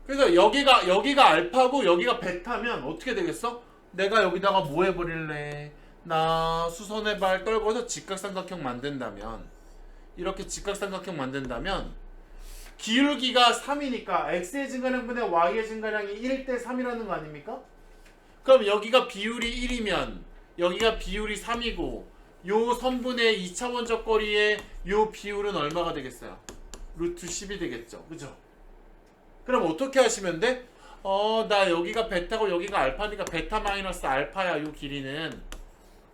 그래서 여기가 알파고 여기가 베타면 어떻게 되겠어? 내가 여기다가 뭐 해버릴래? 나 수선의 발 떨궈서 직각삼각형 만든다면, 이렇게 직각삼각형 만든다면 기울기가 3이니까 x의 증가량분의 y의 증가량이 1대 3이라는 거 아닙니까? 그럼 여기가 비율이 1이면 여기가 비율이 3이고 요 선분의 2차원적 거리의 요 비율은 얼마가 되겠어요? 루트 10이 되겠죠. 그죠? 그럼 어떻게 하시면 돼? 나 여기가 베타고 여기가 알파니까 베타 마이너스 알파야, 요 길이는.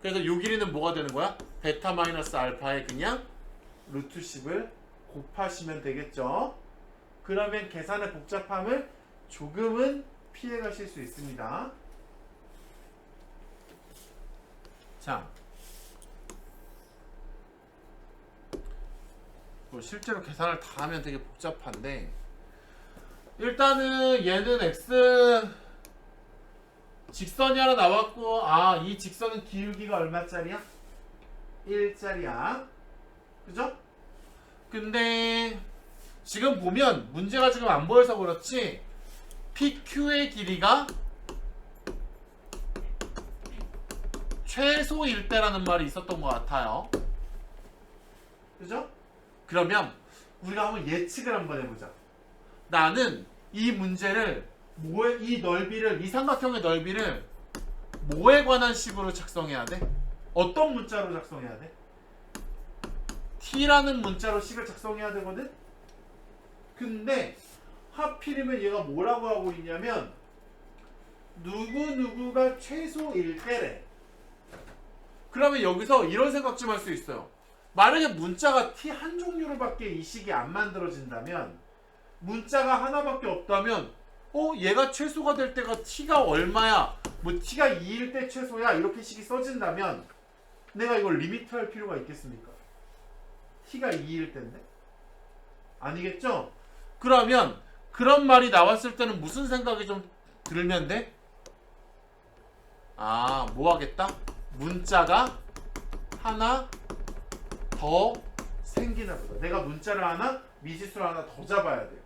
그래서 요 길이는 뭐가 되는 거야? 베타 마이너스 알파에 그냥 루트 10을 곱하시면 되겠죠. 그러면 계산의 복잡함을 조금은 피해 가실 수 있습니다. 자, 실제로 계산을 다 하면 되게 복잡한데, 일단은 얘는 x 직선이 하나 나왔고, 이 직선은 기울기가 얼마짜리야? 1짜리야. 그죠? 근데 지금 보면 문제가 지금 안 보여서 그렇지 PQ의 길이가 최소일 때라는 말이 있었던 것 같아요. 그죠? 그러면 우리가 한번 예측을 한번 해보자. 나는 이 문제를 이 넓이를, 이 삼각형의 넓이를 뭐에 관한 식으로 작성해야 돼? 어떤 문자로 작성해야 돼? t라는 문자로 식을 작성해야 되거든? 근데 하필이면 얘가 뭐라고 하고 있냐면 누구누구가 최소일 때래. 그러면 여기서 이런 생각 좀 할 수 있어요. 만약에 문자가 t 한 종류로밖에 이 식이 안 만들어진다면, 문자가 하나밖에 없다면 얘가 최소가 될 때가 t가 얼마야? 뭐 t가 2일 때 최소야? 이렇게 식이 써진다면 내가 이걸 리미트할 필요가 있겠습니까? t가 2일 때인데? 아니겠죠? 그러면 그런 말이 나왔을 때는 무슨 생각이 좀 들면 돼? 뭐 하겠다? 문자가 하나 더 생기나 보다. 내가 문자를 하나, 미지수를 하나 더 잡아야 돼요.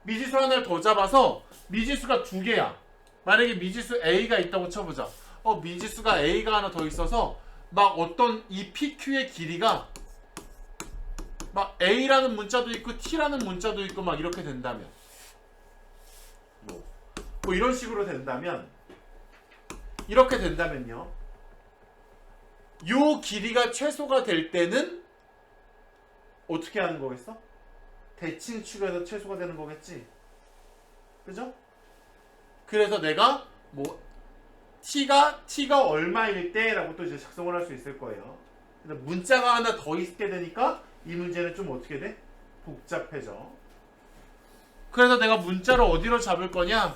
미지수 하나를 더 잡아서 미지수가 두 개야. 만약에 미지수 A가 있다고 쳐보자. 미지수가 A가 하나 더 있어서 막 어떤 이 PQ의 길이가 막 A라는 문자도 있고 T라는 문자도 있고 막 이렇게 된다면, 뭐 이런 식으로 된다면, 이렇게 된다면요, 요 길이가 최소가 될 때는 어떻게 하는 거겠어? 대칭축에서 최소가 되는 거겠지. 그죠? 그래서 내가 뭐 t가 얼마일 때라고 또 이제 작성을 할 수 있을 거예요. 근데 문자가 하나 더 있게 되니까 이 문제는 좀 어떻게 돼? 복잡해져. 그래서 내가 문자를 어디로 잡을 거냐?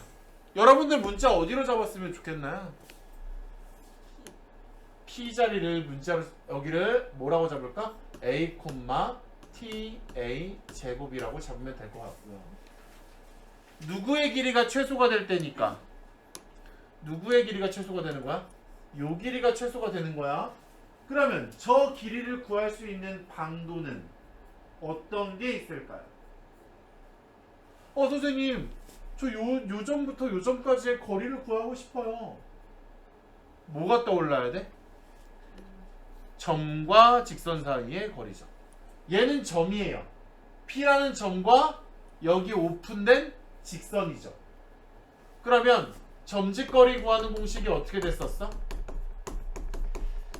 여러분들 문자 어디로 잡았으면 좋겠나요? p 자리를 문자로, 여기를 뭐라고 잡을까? a, ta 제곱이라고 잡으면 될 것 같고요. 누구의 길이가 최소가 될 때니까 누구의 길이가 최소가 되는 거야? 요 길이가 최소가 되는 거야. 그러면 저 길이를 구할 수 있는 방도는 어떤 게 있을까요? 선생님, 저 요 점부터 요 점까지의 거리를 구하고 싶어요. 뭐가 떠올라야 돼? 점과 직선 사이의 거리죠. 얘는 점이에요. P라는 점과 여기 오픈된 직선이죠. 그러면 점직거리 구하는 공식이 어떻게 됐었어?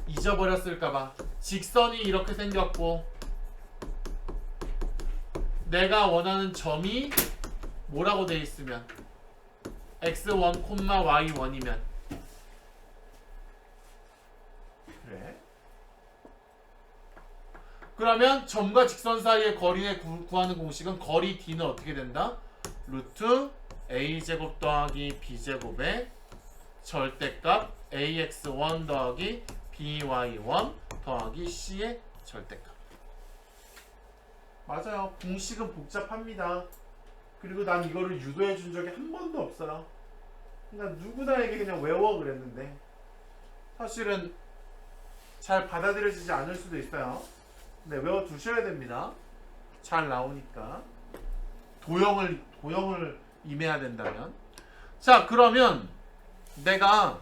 잊어버렸을까봐. 직선이 이렇게 생겼고 내가 원하는 점이 뭐라고 돼 있으면 x1, y1이면 그래. 그러면 점과 직선 사이의 거리에 구하는 공식은 거리 d는 어떻게 된다? 루트 a제곱 더하기 b제곱의 절대값 ax1 더하기 by1 더하기 c의 절대값. 맞아요. 공식은 복잡합니다. 그리고 난 이거를 유도해 준 적이 한 번도 없어요. 그러니까 누구나에게 그냥 외워 그랬는데 사실은 잘 받아들여지지 않을 수도 있어요. 근데 외워 두셔야 됩니다. 잘 나오니까. 도형을 임해야 된다면. 자, 그러면 내가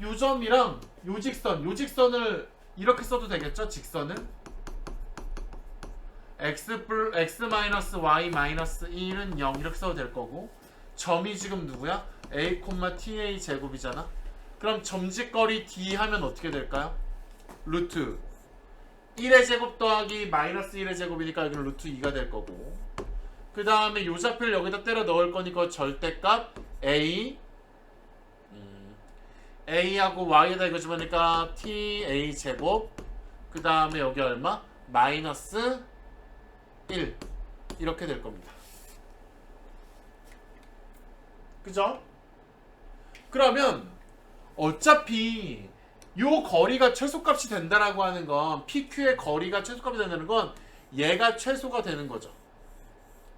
요 점이랑 요 직선을 이렇게 써도 되겠죠? 직선을 x 마이너스 y 마이너스 1은 0 이렇게 써도 될 거고, 점이 지금 누구야? a, ta 제곱이잖아. 그럼 점직거리 d 하면 어떻게 될까요? 루트 1의 제곱 더하기 마이너스 1의 제곱이니까 여기는 루트 2가 될 거고, 그 다음에 요 좌표를 여기다 때려 넣을 거니까 절대값 a하고 y에다 이거 집어넣으니까 ta 제곱, 그 다음에 여기 얼마? 마이너스 1 이렇게 될 겁니다. 그죠? 그러면 어차피 요 거리가 최소값이 된다라고 하는 건, PQ의 거리가 최소값이 된다는 건 얘가 최소가 되는 거죠.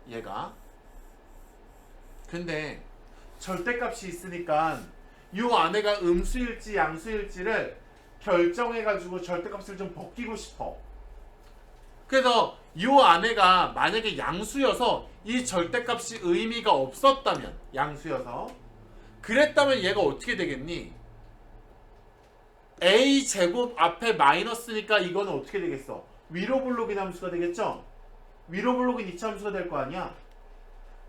얘가. 근데 절대값이 있으니까 요 안에가 음수일지 양수일지를 결정해가지고 절대값을 좀 벗기고 싶어. 그래서 요 안에가 만약에 양수여서 이 절대값이 의미가 없었다면, 양수여서 그랬다면 얘가 어떻게 되겠니? a 제곱 앞에 마이너스니까 이거는 어떻게 되겠어? 위로 블록인 함수가 되겠죠? 위로 블록인 이차 함수가 될 거 아니야?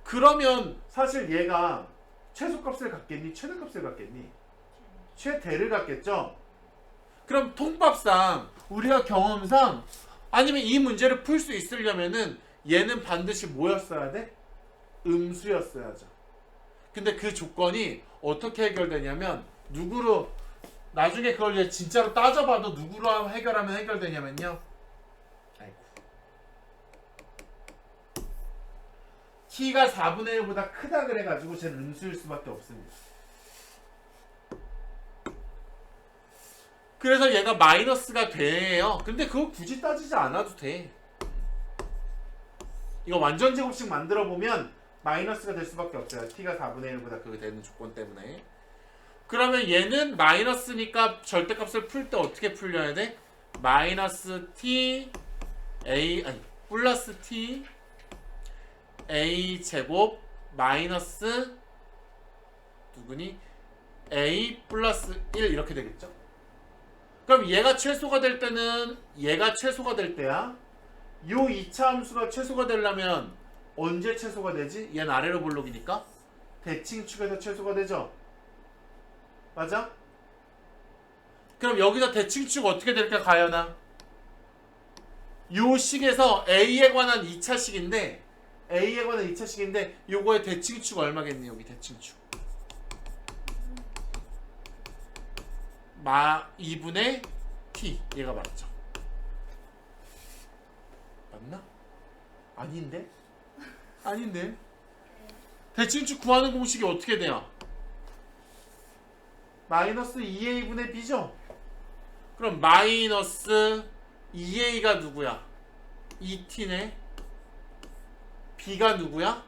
그러면 사실 얘가 최소값을 갖겠니? 최대값을 갖겠니? 최대를 갖겠죠? 그럼 통법상 우리가 경험상 아니면 이 문제를 풀 수 있으려면은 얘는 반드시 뭐였어야 돼? 음수였어야죠. 근데 그 조건이 어떻게 해결되냐면, 누구로 나중에 그걸 이제 진짜로 따져봐도 누구로 해결하면 해결되냐면요. 아이고. t가 4분의 1보다 크다 그래가지고 쟤는 음수일 수밖에 없습니다. 그래서 얘가 마이너스가 돼요. 근데 그거 굳이 따지지 않아도 돼. 이거 완전 제곱식 만들어 보면 마이너스가 될 수밖에 없어요. t가 4분의 1보다 그게 되는 조건 때문에. 그러면 얘는 마이너스니까 절대값을 풀 때 어떻게 풀려야 돼? 마이너스 t 플러스 t a 제곱 마이너스 누구니? a 플러스 1 이렇게 되겠죠? 그럼 얘가 최소가 될 때는 얘가 최소가 될 때야. 요 2차 함수가 최소가 되려면 언제 최소가 되지? 얘는 아래로 볼록이니까 대칭축에서 최소가 되죠? 맞아? 그럼 여기서 대칭축 어떻게 될까, 가연아? 요 식에서 A에 관한 2차식인데 요거의 대칭축 얼마겠니? 여기 대칭축 2분의 t. 얘가 맞죠? 맞나? 아닌데? 대칭축 구하는 공식이 어떻게 돼요? 마이너스 2a분의 b죠? 그럼 마이너스 2a가 누구야? 2t네. b가 누구야?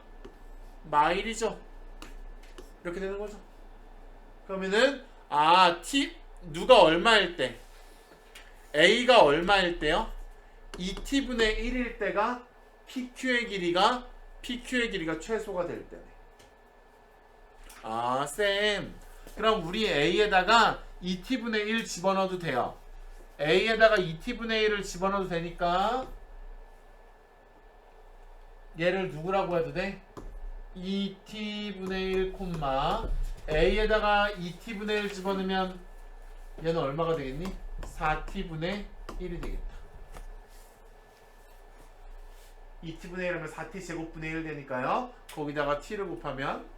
마일이죠. 이렇게 되는 거죠. 그러면은 t 누가 얼마일 때? a가 얼마일 때요? 2t분의 1일 때가 pq의 길이가 최소가 될 때네. 쌤, 그럼 우리 a에다가 2t분의 1 집어넣어도 돼요. a에다가 2t분의 1을 집어넣어도 되니까 얘를 누구라고 해도 돼? 2t분의 1 a에다가 2t분의 1 집어넣으면 얘는 얼마가 되겠니? 4t분의 1이 되겠다. 2t분의 1 하면 4t 제곱분의 1 되니까요. 거기다가 t를 곱하면,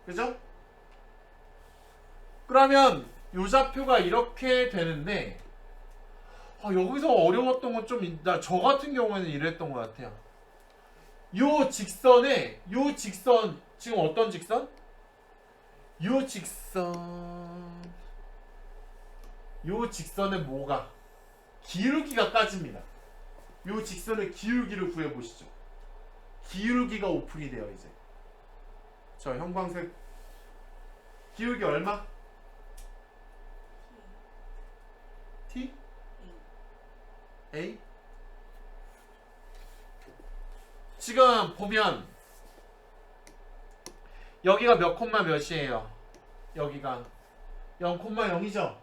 그죠? 그러면 요 좌표가 이렇게 되는데, 여기서 어려웠던 건 좀, 저 같은 경우에는 이랬던 것 같아요. 요 직선, 지금 어떤 직선? 요 직선의 뭐가? 기울기가 까집니다. 요 직선의 기울기를 구해보시죠. 기울기가 오픈이 돼요, 이제. 저 형광색 기울기 얼마? T? A? 지금 보면 여기가 몇 콤마 몇이에요? 여기가 0,0이죠?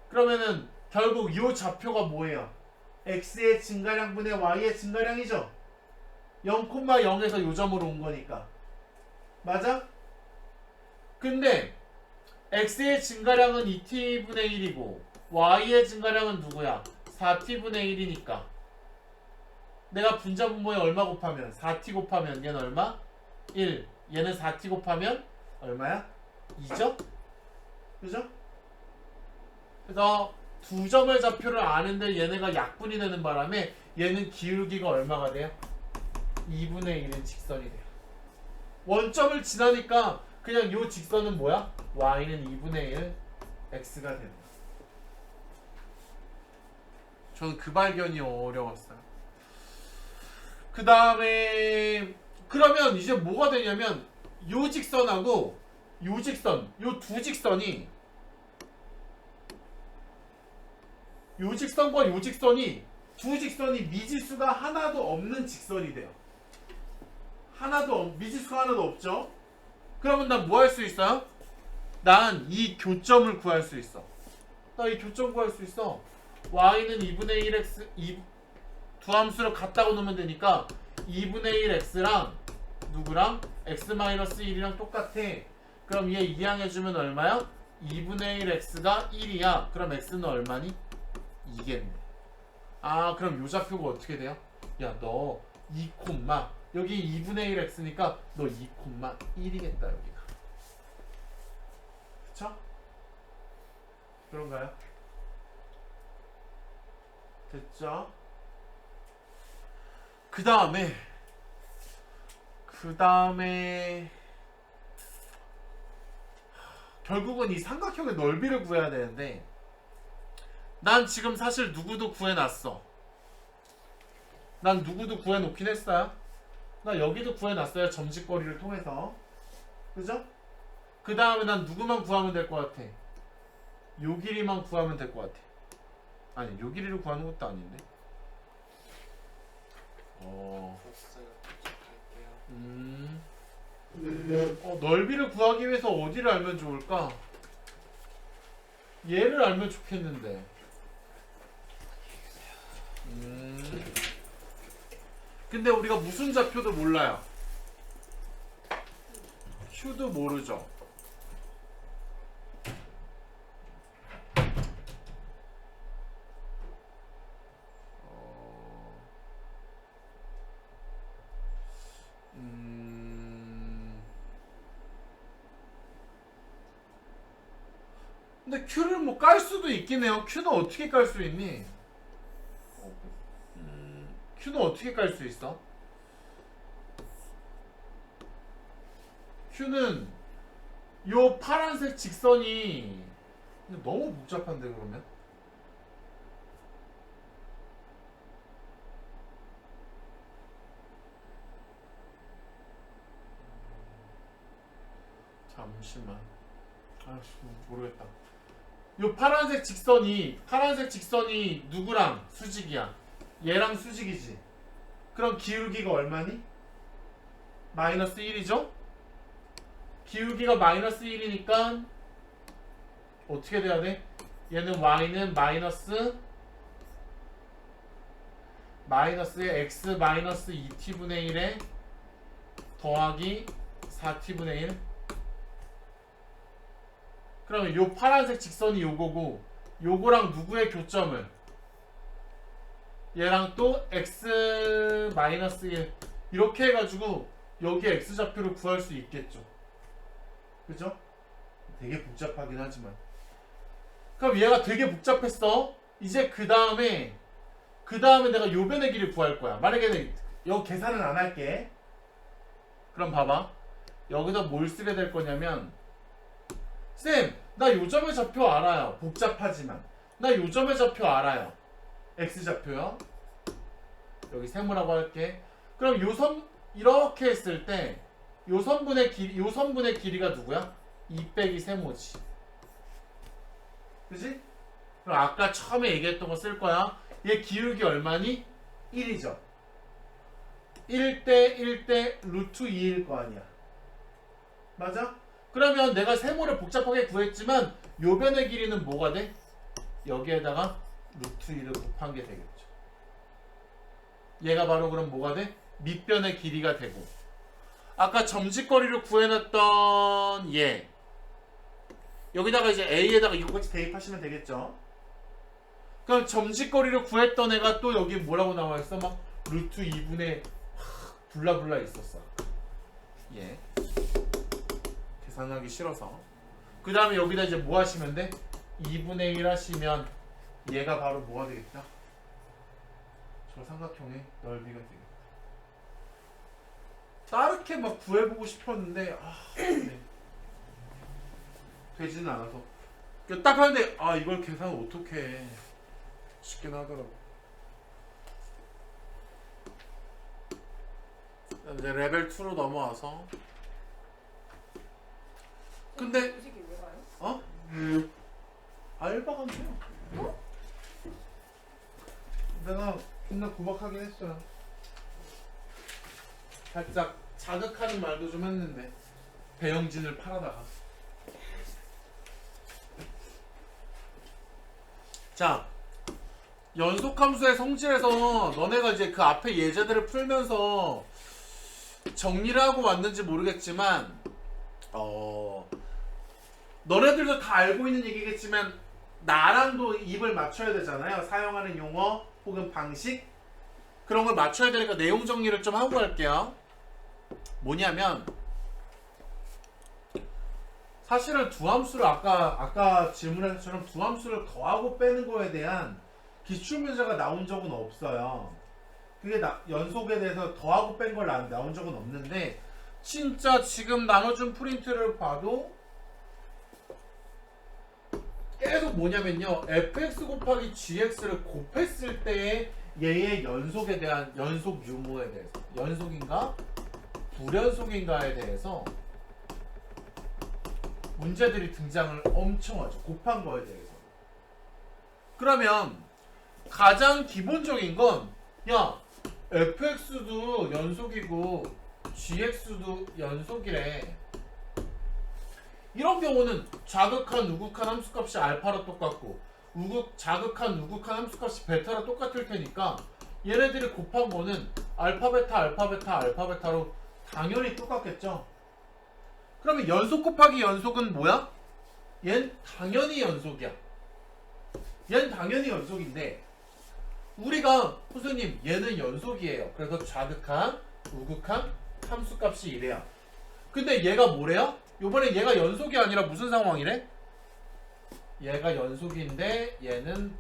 그러면은 결국 이 좌표가 뭐예요? x의 증가량분의 y의 증가량이죠? 0,0에서 요 점으로 온 거니까. 맞아? 근데 x의 증가량은 2t분의 1이고 y의 증가량은 누구야? 4t분의 1이니까 내가 분자분모에 얼마 곱하면 4t 곱하면 얘는 얼마? 1. 얘는 4t 곱하면 얼마야? 2죠? 그죠? 그래서 두 점의 좌표를 아는데 얘네가 약분이 되는 바람에 얘는 기울기가 얼마가 돼요? 2분의 1은 직선이 돼요. 원점을 지나니까 그냥 요 직선은 뭐야? y는 2분의 1 x가 되는 거야. 저는 그 발견이 어려웠어요. 그 다음에 그러면 이제 뭐가 되냐면 요 직선하고 요 직선, 요 두 직선이 요 직선과 요 직선이 두 직선이 미지수가 하나도 없는 직선이 돼요. 미지수가 하나도 없죠? 그러면 난 뭐 할 수 있어요? 난 이 교점을 구할 수 있어. 나 이 교점 구할 수 있어. y는 2분의 1x 두 함수를 같다고 놓으면 되니까 2분의 1x랑 누구랑? x-1이랑 똑같아. 그럼 얘 이항해주면 얼마야? 2분의 1x가 1이야. 그럼 x는 얼마니? 2겠네. 아 그럼 요 좌표가 어떻게 돼요? 야 너 2, 여기 2분의 1x니까 너 2,1이겠다 여기가. 그쵸? 그런가요? 됐죠? 그 다음에 결국은 이 삼각형의 넓이를 구해야 되는데 난 지금 사실 누구도 구해놨어. 난 누구도 구해놓긴 했어요. 나 여기도 구해놨어요. 점직거리를 통해서. 그죠? 그 다음에 난 누구만 구하면 될 것 같아? 요 길이만 구하면 될 것 같아. 아니 요 길이를 구하는 것도 아닌데. 넓이를 구하기 위해서 어디를 알면 좋을까? 얘를 알면 좋겠는데. 근데 우리가 무슨 좌표도 몰라요. q도 모르죠. 근데 q를 뭐 깔 수도 있긴 해요. q는 어떻게 깔 수 있니? q는 어떻게 깔 수 있어? q는 요 파란색 직선이 너무 복잡한데 그러면? 잠시만. 아씨 모르겠다. 요 파란색 직선이 누구랑 수직이야? 얘랑 수직이지. 그럼 기울기가 얼마니? 마이너스 1이죠? 기울기가 마이너스 1이니까 어떻게 돼야 돼? 얘는 y는 마이너스에 x 마이너스 2t분의 1에 더하기 4t분의 1. 그러면 요 파란색 직선이 요거고 요거랑 누구의 교점을? 얘랑 또 x 마이너스 1 이렇게 해가지고 여기 x좌표를 구할 수 있겠죠. 그죠? 되게 복잡하긴 하지만. 그럼 얘가 되게 복잡했어. 이제 그 다음에 내가 요 변의 길이를 구할 거야. 만약에 여기 계산은 안 할게. 그럼 봐봐. 여기서 뭘 쓰게 될 거냐면 쌤, 나 요점의 좌표 알아요. 복잡하지만 나 요점의 좌표 알아요. x좌표요. 여기 세모라고 할게. 그럼 요 선 이렇게 했을 때 요 선분의 길이가 누구야? 2 빼기 세모지. 그지? 그럼 아까 처음에 얘기했던 거 쓸 거야. 얘 기울기 얼마니? 1이죠. 1대 1대 루트 2일 거 아니야. 맞아? 그러면 내가 세모를 복잡하게 구했지만 요 변의 길이는 뭐가 돼? 여기에다가 루트 2를 곱한 게 되겠죠. 얘가 바로 그럼 뭐가 돼? 밑변의 길이가 되고, 아까 점직거리를 구해놨던 얘 여기다가 이제 A에다가 이거 같이 대입하시면 되겠죠. 그럼 점직거리를 구했던 애가 또 여기 뭐라고 나와있어? 막 루트 2분의 블라블라 있었어. 예. 계산하기 싫어서. 그 다음에 여기다 이제 뭐 하시면 돼? 2분의 1 하시면 얘가 바로 뭐가 되겠다? 저 삼각형의 넓이가 되겠다. 따르게 막 구해보고 싶었는데 네. 되지는 않아서 딱 하는데 이걸 계산을 어떻게 해. 쉽긴 하더라고. 이제 레벨 2로 넘어와서 근데 주식이 왜 가요? 알바가 돼요. 어? 내가 존나 구박하긴 했어요. 살짝 자극하는 말도 좀 했는데 배영진을 팔아다가. 자, 연속함수의 성질에서 너네가 이제 그 앞에 예제들을 풀면서 정리를 하고 왔는지 모르겠지만 너네들도 다 알고 있는 얘기겠지만 나랑도 입을 맞춰야 되잖아요. 사용하는 용어 혹은 방식 그런 걸 맞춰야 되니까 내용 정리를 좀 하고 갈게요. 뭐냐면 사실은 두함수를 아까 질문에서처럼 두함수를 더하고 빼는 거에 대한 기출문제가 나온 적은 없어요. 그게 연속에 대해서 더하고 뺀 걸 나온 적은 없는데 진짜 지금 나눠준 프린트를 봐도 계속 뭐냐면요, fx 곱하기 gx를 곱했을 때의 얘의 연속에 대한 연속 유무에 대해서, 연속인가 불연속인가에 대해서 문제들이 등장을 엄청 하죠. 곱한 거에 대해서. 그러면 가장 기본적인 건 야, fx도 연속이고 gx도 연속이래. 이런 경우는 자극한 우극한 함수값이 알파로 똑같고 자극한 우극한 함수값이 베타로 똑같을 테니까 얘네들이 곱한 거는 알파 베타로 당연히 똑같겠죠. 그러면 연속 곱하기 연속은 뭐야? 얜 당연히 연속이야. 얜 당연히 연속인데 우리가 선생님 얘는 연속이에요. 그래서 자극한 우극한 함수값이 이래요. 근데 얘가 뭐래요? 요번에 얘가 연속이 아니라 무슨 상황이래? 얘가 연속인데 얘는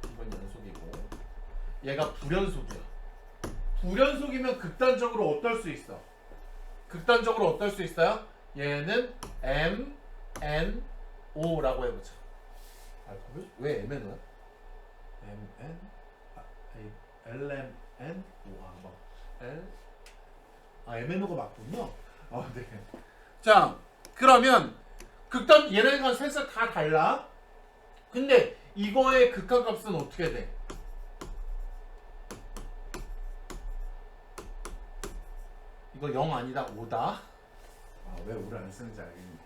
이건 연속이고 얘가 불연속이야. 불연속이면 극단적으로 어떨 수 있어? 극단적으로 어떨 수 있어요? 얘는 M, N, O라고 해보자. 왜 M, N, O야? M, N, L, M, N, O. L, M, N, O가 맞군요. 네. 자, 그러면 얘네가 셋을 다 달라. 근데 이거의 극한값은 어떻게 돼? 이거 0 아니다 5다. 왜 5를 안 쓰는지 알겠네.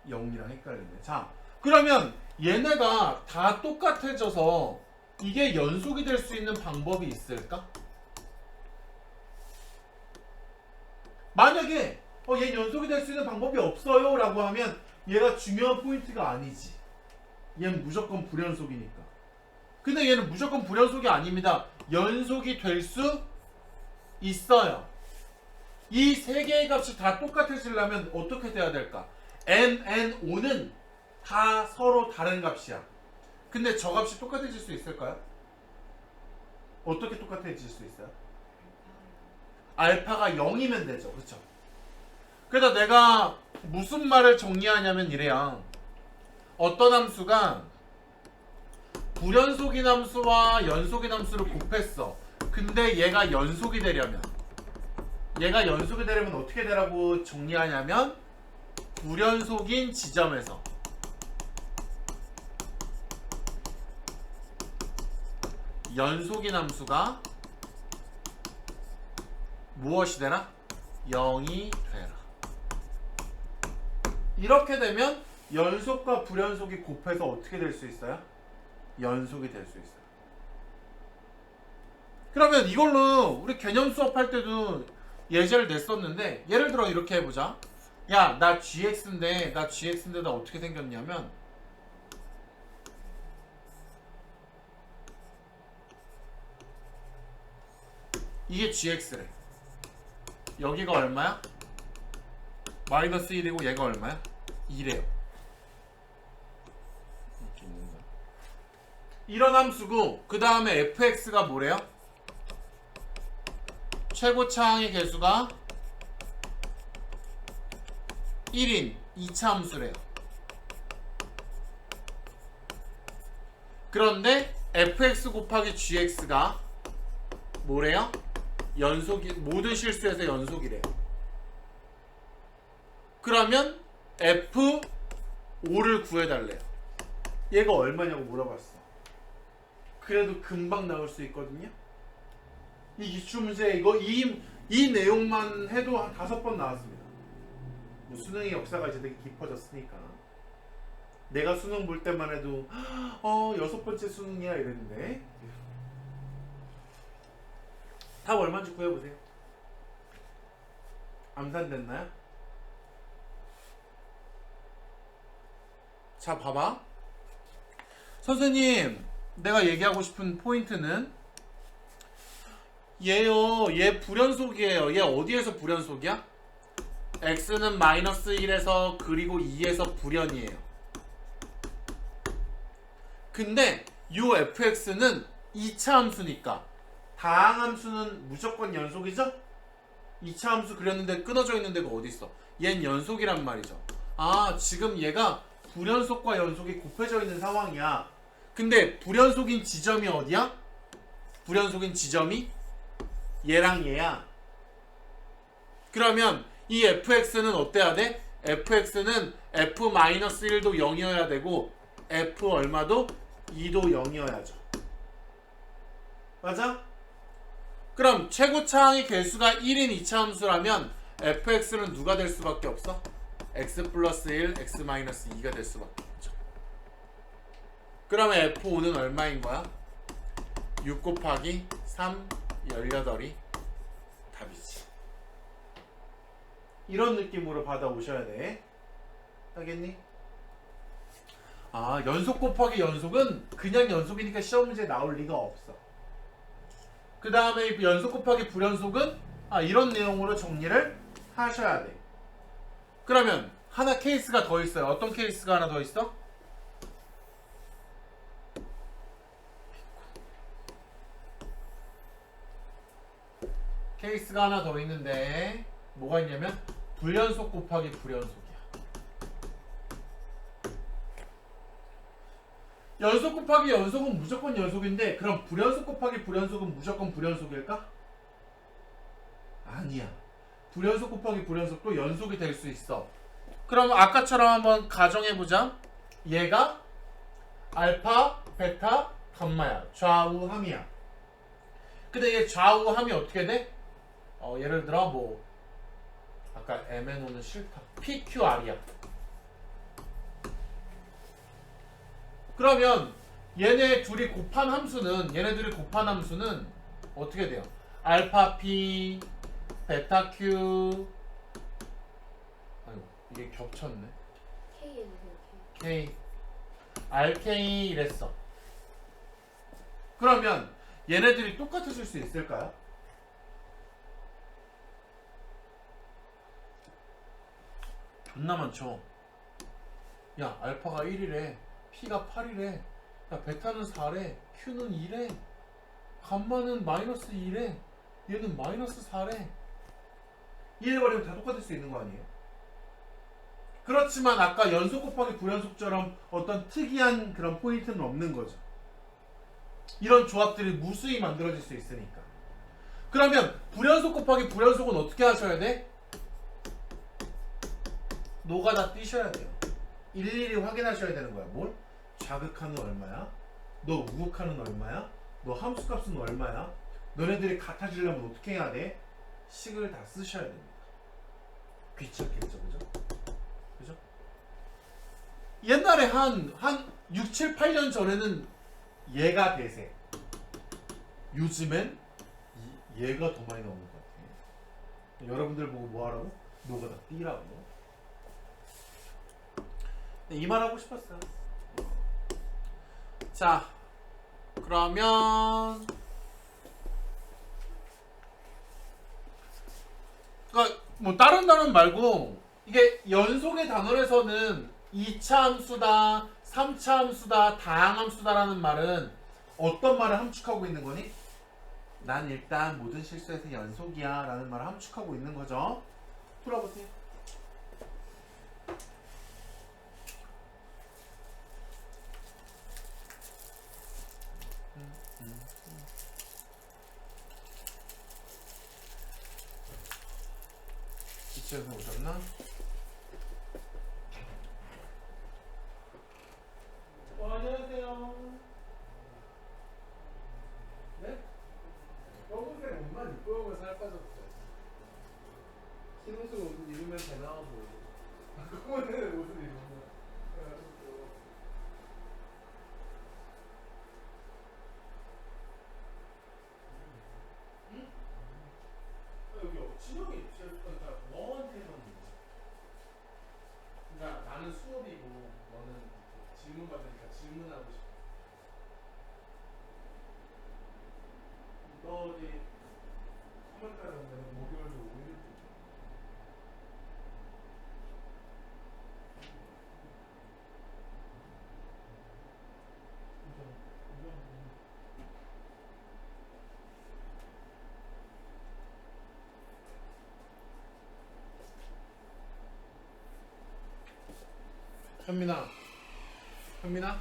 0이랑 헷갈리네. 자, 그러면 얘네가 다 똑같아져서 이게 연속이 될 수 있는 방법이 있을까? 만약에 얘 연속이 될 수 있는 방법이 없어요 라고 하면 얘가 중요한 포인트가 아니지. 얘는 무조건 불연속이니까. 근데 얘는 무조건 불연속이 아닙니다. 연속이 될 수 있어요. 이 세 개의 값이 다 똑같아지려면 어떻게 돼야 될까? M, N, O는 다 서로 다른 값이야. 근데 저 값이 똑같아질 수 있을까요? 어떻게 똑같아질 수 있어요? 알파가 0이면 되죠. 그렇죠? 그래서 내가 무슨 말을 정리하냐면 이래요. 어떤 함수가 불연속인 함수와 연속인 함수를 곱했어. 근데 얘가 연속이 되려면 어떻게 되라고 정리하냐면 불연속인 지점에서 연속인 함수가 무엇이 되라? 0이 되라. 이렇게 되면 연속과 불연속이 곱해서 어떻게 될 수 있어요? 연속이 될 수 있어요. 그러면 이걸로 우리 개념 수업할 때도 예제를 냈었는데 예를 들어 이렇게 해보자. 야, 나 gx인데 나 어떻게 생겼냐면 이게 gx래. 여기가 얼마야? 마이너스 1이고 얘가 얼마야? 2래요. 이런 함수고 그 다음에 fx가 뭐래요? 최고차항의 개수가 1인 2차 함수래요. 그런데 fx 곱하기 gx가 뭐래요? 연속이, 모든 실수에서 연속이래요. 그러면 f5를 구해달래요. 얘가 얼마냐고 물어봤어. 그래도 금방 나올 수 있거든요. 이 기출문제 이거 이 내용만 해도 한 5번 나왔습니다. 뭐 수능의 역사가 이제 되게 깊어졌으니까. 내가 수능 볼 때만 해도 6번째 수능이야 이랬는데 답 얼마인지 구해보세요. 암산됐나요? 자, 봐봐. 선생님, 내가 얘기하고 싶은 포인트는 얘요. 얘 불연속이에요. 얘 어디에서 불연속이야? x는 마이너스 1에서 그리고 2에서 불연이에요. 근데 요 fx는 2차 함수니까 다항함수는 무조건 연속이죠? 2차 함수 그렸는데 끊어져 있는 데가 어디 있어? 얜 연속이란 말이죠. 아, 지금 얘가 불연속과 연속이 곱해져 있는 상황이야. 근데 불연속인 지점이 어디야? 불연속인 지점이 얘랑 얘야. 그러면 이 fx는 어때야 돼? fx는 f-1도 0이어야 되고 f 얼마도 2도 0이어야죠. 맞아? 그럼 최고차항의 개수가 1인 2차 함수라면 fx는 누가 될 수밖에 없어? x 플러스 1, x 마이너스 2가 될 수밖에 없죠. 그러면 f5는 얼마인 거야? 6 곱하기 3, 18이 답이지. 이런 느낌으로 받아오셔야 돼. 알겠니? 아, 연속 곱하기 연속은 그냥 연속이니까 시험 문제에 나올 리가 없어. 그 다음에 연속 곱하기 불연속은 이런 내용으로 정리를 하셔야 돼. 그러면 하나 케이스가 더 있어요. 어떤 케이스가 하나 더 있어? 케이스가 하나 더 있는데 뭐가 있냐면 불연속 곱하기 불연속이야. 연속 곱하기 연속은 무조건 연속인데 그럼 불연속 곱하기 불연속은 무조건 불연속일까? 아니야. 불연속 곱하기 불연속도 연속이 될 수 있어. 그럼 아까처럼 한번 가정해보자. 얘가 알파, 베타, 감마야. 좌우함이야. 근데 얘 좌우함이 어떻게 돼? 예를 들어 뭐 아까 MNO는 싫다. PQR이야. 그러면 얘네들이 곱한 함수는 어떻게 돼요? 알파 P, 베타 Q. 아이고, 이게 겹쳤네. K, RK 이랬어. 그러면 얘네들이 똑같으실 수 있을까요? 존나 많죠. 야, 알파가 1이래. P가 8이래. 야, 베타는 4래. Q는 2래. 감마는 마이너스 2래. 얘는 마이너스 4래. 이래버리면 다 똑같을 수 있는 거 아니에요? 그렇지만 아까 연속 곱하기 불연속처럼 어떤 특이한 그런 포인트는 없는 거죠. 이런 조합들이 무수히 만들어질 수 있으니까. 그러면 불연속 곱하기 불연속은 어떻게 하셔야 돼? 노가다 뛰셔야 돼요. 일일이 확인하셔야 되는 거야. 뭘? 좌극하는 얼마야? 너 우극하는 얼마야? 너 함수값은 얼마야? 너네들이 같아지려면 어떻게 해야 돼? 식을 다 쓰셔야 됩니다. 귀찮겠죠, 그죠? 그죠? 옛날에 한 6, 7, 8년 전에는 얘가 대세. 요즘엔 얘가 더 많이 나오는 것 같아. 여러분들 보고 뭐 하라고? 너가 다 띠라고. 이 말 하고 싶었어요. 자, 그러면 그러니까 뭐 다른 단어 말고 이게 연속의 단어에서는 2차 함수다, 3차 함수다, 다항함수다라는 말은 어떤 말을 함축하고 있는 거니? 난 일단 모든 실수에서 연속이야 라는 말을 함축하고 있는 거죠. 풀어보세요. 이쪽에서 오셨나? 안녕하세요. 네? 검은색 옷만 입고 오면 살 빠졌어요. 흰 옷을 입으면 배 나와 보이고 검은 옷을 입으면 응? 여기 진영이 그러니까 너한테만 그러니까 나는 수업이고 너는 질문 받으니까 질문하고 싶어. 너 어디 3월달에 오면 목요일도 오고 일요일도 오고. 현민아, 현민아,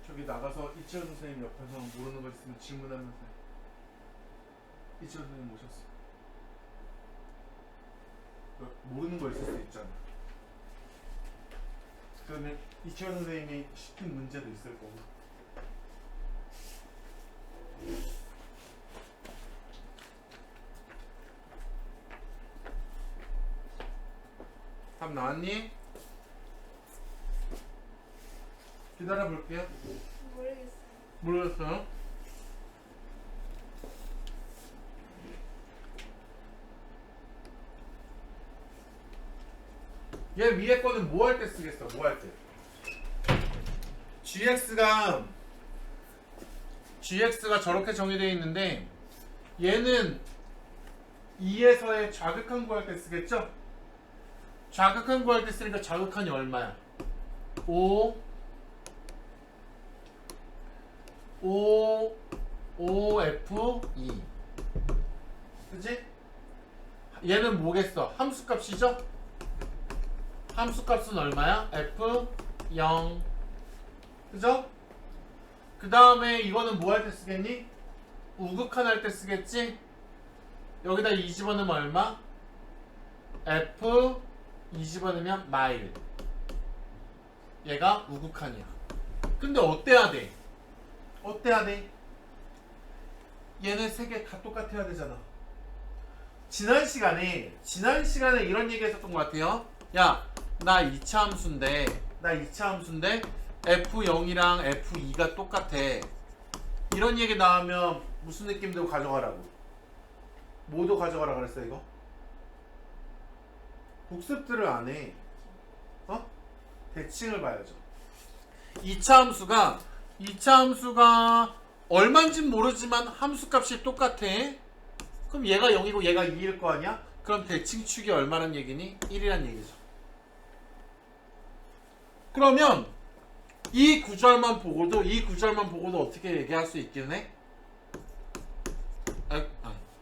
저기 나가서 이채원 선생님 옆에서 모르는 거 있으면 질문하면서 해. 이채원 선생님 모셨어. 모르는 거 있을 수 있잖아. 그러면 이채원 선생님이 시킨 문제도 있을 거고. 답 나왔니? 기다려 볼게요. 모르겠어요. 모르겠어요? 얘 위에 거는 뭐 할 때 쓰겠어? 뭐 할 때? GX가 저렇게 정의되어 있는데 얘는 2에서의 좌극한 구할 때 쓰겠죠? 좌극한 구할 때 쓰니까 좌극한이 얼마야? 5F2 그치? 얘는 뭐겠어? 함수값이죠? 함수값은 얼마야? F0 그죠? 그 다음에 이거는 뭐 할 때 쓰겠니? 우극한 할 때 쓰겠지? 여기다 2 집어넣으면 얼마? F 2 집어넣으면 마일. 얘가 우극한이야. 근데 어때야 돼? 어때야 돼? 얘네 세 개 다 똑같아야 되잖아. 지난 시간에 이런 얘기 했었던 것 같아요. 야, 나 2차 함수인데 F0이랑 F2가 똑같아. 이런 얘기 나오면 무슨 느낌도 가져가라고? 뭐도 가져가라 그랬어 이거? 복습들을 안 해. 어? 대칭을 봐야죠. 2차 함수가 얼마인진 모르지만 함수값이 똑같아. 그럼 얘가 0이고 얘가 2일 거 아니야? 그럼 대칭축이 얼마란 얘기니? 1이란 얘기죠. 그러면 이 구절만 보고도 어떻게 얘기할 수 있긴 해?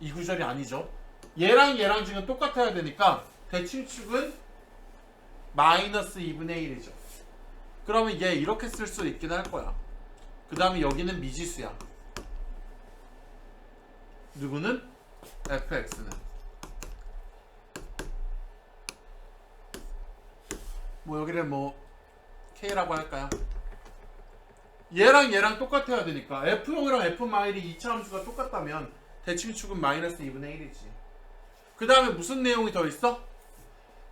이 구절이 아니죠. 얘랑 지금 똑같아야 되니까 대칭축은 마이너스 2분의 1이죠. 그러면 얘 이렇게 쓸 수 있긴 할 거야. 그 다음에 여기는 미지수야. 누구는? fx는. 뭐 여기를 뭐 k라고 할까요? 얘랑 똑같아야 되니까 f0이랑 f마일이 2차 함수가 똑같다면 대칭축은 마이너스 2분의 1이지. 그 다음에 무슨 내용이 더 있어?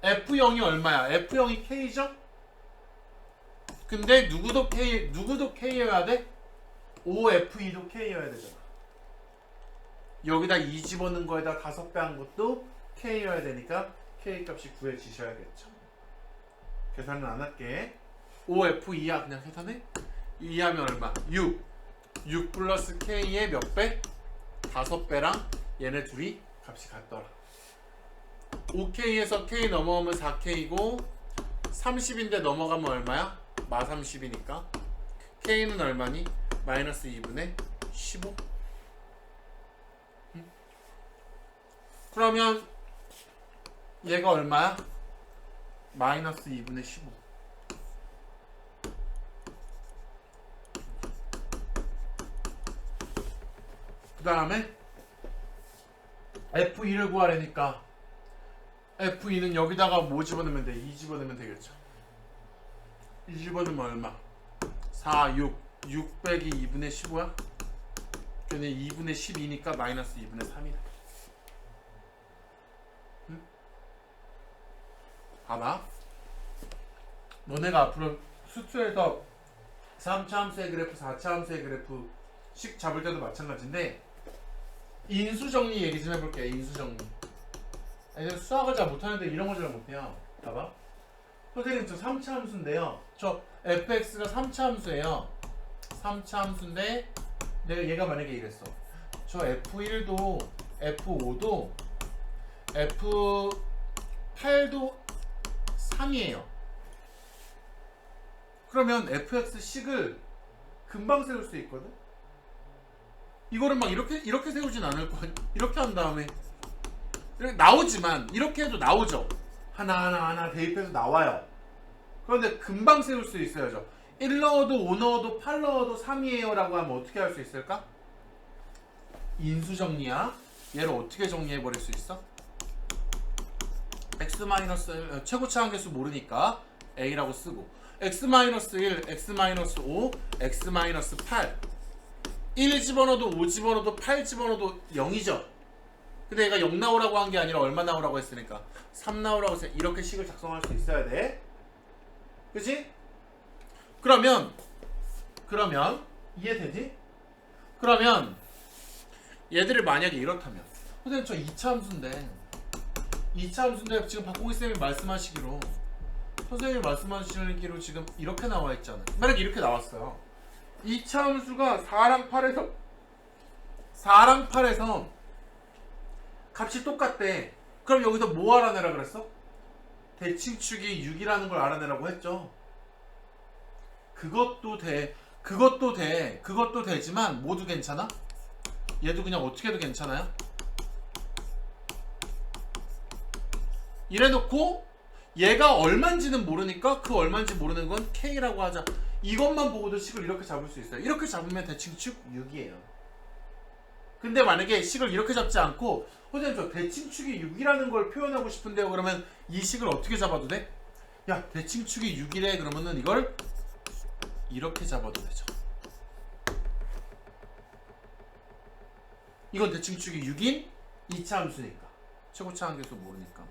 f0이 얼마야? f0이 k죠? 근데 누구도 K여야 돼? OFE도 K여야 되잖아. 여기다 2 집어넣은 거에다 5배 한 것도 K여야 되니까 K 값이 구해지셔야겠죠. 계산은 안 할게. OFE야 그냥 계산해. 2 하면 얼마? 6. 6 플러스 K의 몇 배? 5배랑 얘네 둘이 값이 같더라. 5K에서 K 넘어오면 4K고 30인데 넘어가면 얼마야? 마 30이니까 K는 얼마니? 마이너스 2분의 15. 그러면 얘가 얼마야? 마이너스 2분의 15. 그 다음에 F2를 구하려니까 F2는 여기다가 뭐 집어넣으면 돼? 2 집어넣으면 되겠죠. 2 집어넣으면 얼마? 4, 6 빼기 2분의 15야? 걔네 2분의 12니까 마이너스 2분의 3이다. 응? 봐봐. 너네가 앞으로 수투에서 3차 함수의 그래프, 4차 함수의 그래프 식 잡을 때도 마찬가지인데 인수정리 얘기 좀 해볼게. 인수정리. 애들 수학을 잘 못하는데 이런 거 잘 못해요. 봐봐. 선생님 저 3차 함수인데요. 저 fx가 3차 함수예요. 3차 함수인데 내가 얘가 만약에 이랬어. 저 f1도 f5도 f8도 3이에요. 그러면 fx식을 금방 세울 수 있거든. 이거를 막 이렇게 세우진 않을 거야. 이렇게 한 다음에 이렇게 나오지만 이렇게 해도 나오죠. 하나 대입해서 나와요. 그런데 금방 세울 수 있어야죠. 1 넣어도 5 넣어도 8 넣어도 3이에요 라고 하면 어떻게 할 수 있을까? 인수정리야. 얘를 어떻게 정리해 버릴 수 있어? x-1 최고차 한계수 모르니까 a라고 쓰고 x-1, x-5, x-8 1 집어넣어도 5 집어넣어도 8 집어넣어도 0이죠. 근데 얘가 0 나오라고 한 게 아니라 얼마 나오라고 했으니까 3 나오라고 해서 이렇게 식을 작성할 수 있어야 돼. 그치? 그러면 이해되지? 그러면 얘들을 만약에 이렇다면 선생님 저 2차 함수인데 2차 함수인데 지금 박공희 쌤이 말씀하시기로 선생님이 말씀하시기로 지금 이렇게 나와 있잖아요. 만약에 이렇게 나왔어요. 2차 함수가 4랑 8에서 값이 똑같대. 그럼 여기서 뭐 알아내라 그랬어? 대칭축이 6이라는 걸 알아내라고 했죠. 그것도 되지만 모두 괜찮아? 얘도 그냥 어떻게 해도 괜찮아요? 이래놓고 얘가 얼만지는 모르니까 그 얼만지 모르는 건 K라고 하자. 이것만 보고도 식을 이렇게 잡을 수 있어요. 이렇게 잡으면 대칭축 6이에요. 근데 만약에 식을 이렇게 잡지 않고 선생님 저 대칭축이 6이라는 걸 표현하고 싶은데요. 그러면 이 식을 어떻게 잡아도 돼? 야 대칭축이 6이래 그러면은 이걸 이렇게 잡아도 되죠. 이건 대칭축이 6인 2차 함수니까 최고차 한계수 모르니까.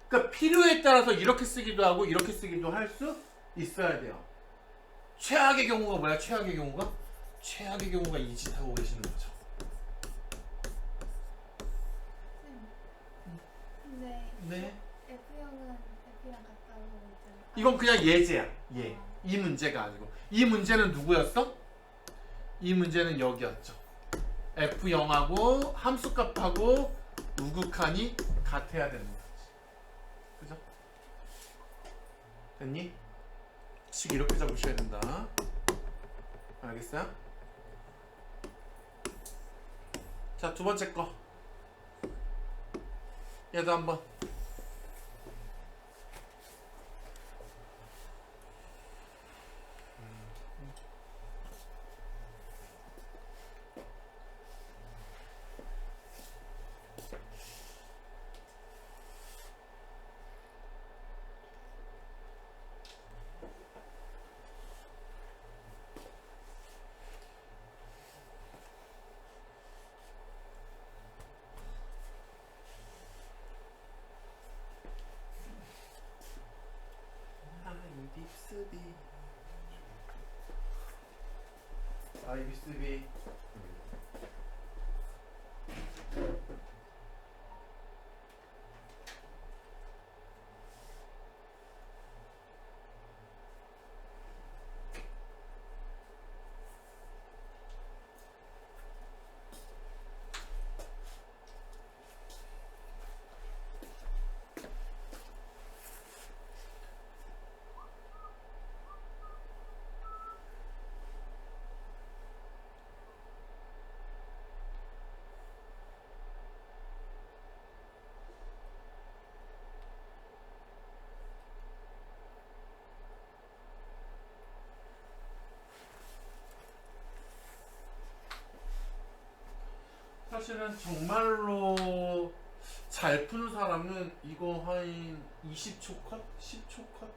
그러니까 필요에 따라서 이렇게 쓰기도 하고 이렇게 쓰기도 할 수 있어야 돼요. 최악의 경우가 뭐야? 최악의 경우가 이 짓 하고 계시는 거죠. 네. F형은 F랑 같다고 했잖아요. 이건 그냥 예제야. 예. 이 문제가 아니고. 이 문제는 누구였어? 이 문제는 여기였죠. F0하고 함수값하고 우극한이 같아야 되는 거지. 그죠? 됐니? 식 이렇게 잡으셔야 된다. 알겠어요? 자, 두 번째 거. 얘도 한번. A, B, C, B. 사실은 정말로 잘 푸는 사람은 이거 한 20초 컷? 10초 컷?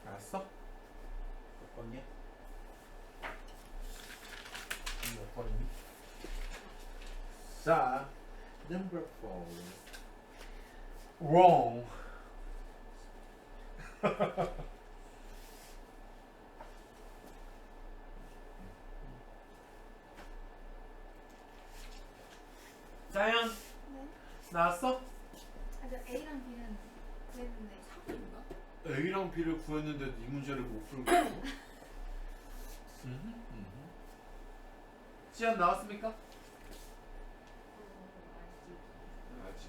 알았어? 몇 번이야? 몇 번이니? 자, number 4 wrong. 자연 네? 나왔어? 아, 저 A랑 B는 그랬는데 3인가? A랑 B를 구했는데 이 문제를 못 풀고 있어? 지연 나왔습니까? 아직.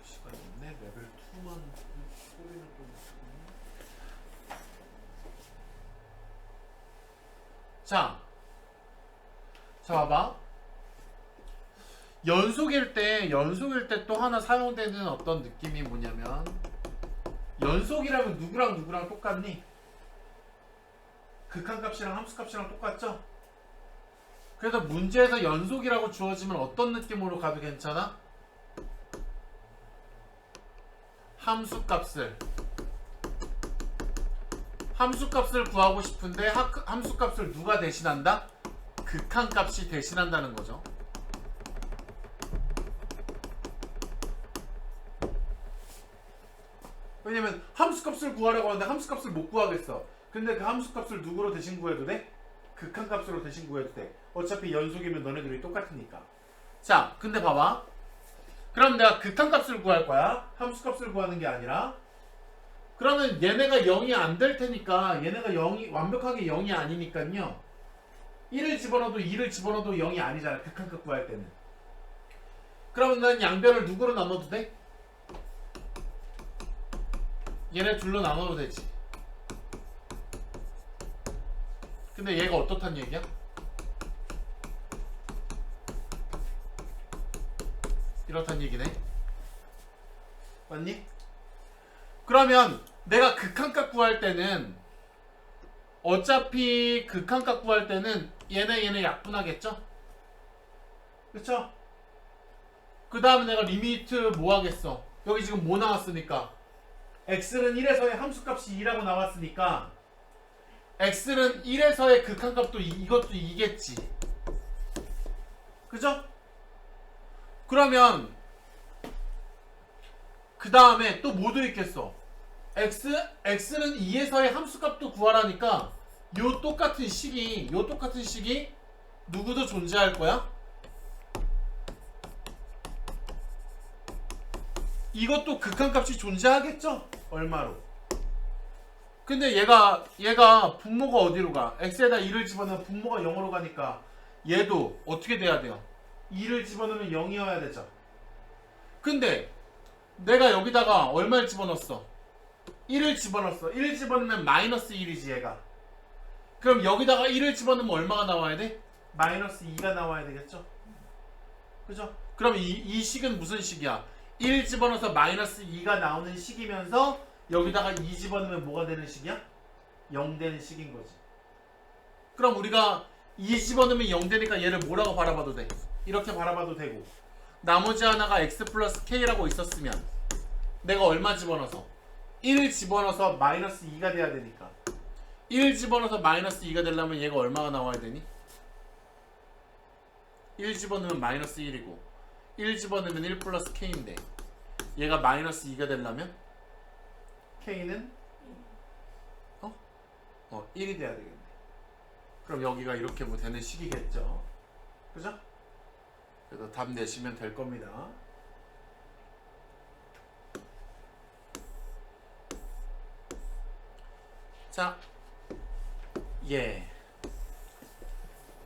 시간 없네. 레벨 2만 소리는 좀. 자, 봐봐. 연속일 때 또 하나 사용되는 어떤 느낌이 뭐냐면, 연속이라면 누구랑 똑같니? 극한값이랑 함수값이랑 똑같죠? 그래서 문제에서 연속이라고 주어지면 어떤 느낌으로 가도 괜찮아? 함수값을 구하고 싶은데 함수값을 누가 대신한다? 극한값이 대신한다는 거죠. 왜냐면 함수값을 구하라고 하는데 함수값을 못 구하겠어. 근데 그 함수값을 누구로 대신 구해도 돼? 극한값으로 대신 구해도 돼. 어차피 연속이면 너네들이 똑같으니까. 자, 근데 봐봐. 그럼 내가 극한값을 구할 거야. 함수값을 구하는 게 아니라. 그러면 얘네가 0이 안 될 테니까, 얘네가 0이 완벽하게 0이 아니니까요. 1을 집어넣어도 2를 집어넣어도 0이 아니잖아. 극한값 구할 때는. 그러면 난 양변을 누구로 나눠도 돼? 얘네 둘로 나눠도 되지. 근데 얘가 어떻단 얘기야? 이렇단 얘기네. 맞니? 그러면 내가 극한값 구할 때는 어차피 극한값 구할 때는 얘네 약분하겠죠? 그쵸? 그 다음에 내가 리미트 뭐 하겠어? 여기 지금 뭐 나왔으니까 x는 1에서의 함수값이 2라고 나왔으니까 x는 1에서의 극한값도 이것도 2겠지. 그죠? 그러면 그 다음에 또 뭐 들어있겠어? x는 2에서의 함수값도 구하라니까 요 똑같은 식이 누구도 존재할 거야? 이것도 극한값이 존재하겠죠? 얼마로? 근데 얘가 분모가 어디로 가? x에다 2를 집어넣으면 분모가 0으로 가니까 얘도 어떻게 돼야 돼요? 2를 집어넣으면 0이어야 되죠. 근데 내가 여기다가 얼마를 집어넣었어? 1을 집어넣었어. 1을 집어넣으면 마이너스 1이지 얘가. 그럼 여기다가 1을 집어넣으면 얼마가 나와야 돼? 마이너스 2가 나와야 되겠죠? 그죠? 그럼 이 식은 무슨 식이야? 1 집어넣어서 마이너스 2가 나오는 식이면서 여기다가 2 집어넣으면 뭐가 되는 식이야? 0 되는 식인 거지. 그럼 우리가 2 집어넣으면 0 되니까 얘를 뭐라고 바라봐도 돼? 이렇게 바라봐도 되고, 나머지 하나가 x 플러스 k라고 있었으면 내가 얼마 집어넣어서? 1 집어넣어서 마이너스 2가 돼야 되니까 1 집어넣어서 마이너스 2가 되려면 얘가 얼마가 나와야 되니? 1 집어넣으면 마이너스 1이고 1 집어넣으면 1 플러스 k인데 얘가 마이너스 2가 되려면 k는 1이 돼야 되겠네. 그럼 여기가 이렇게 뭐 되는 식이겠죠. 그죠? 그래서 답 내시면 될 겁니다. 자,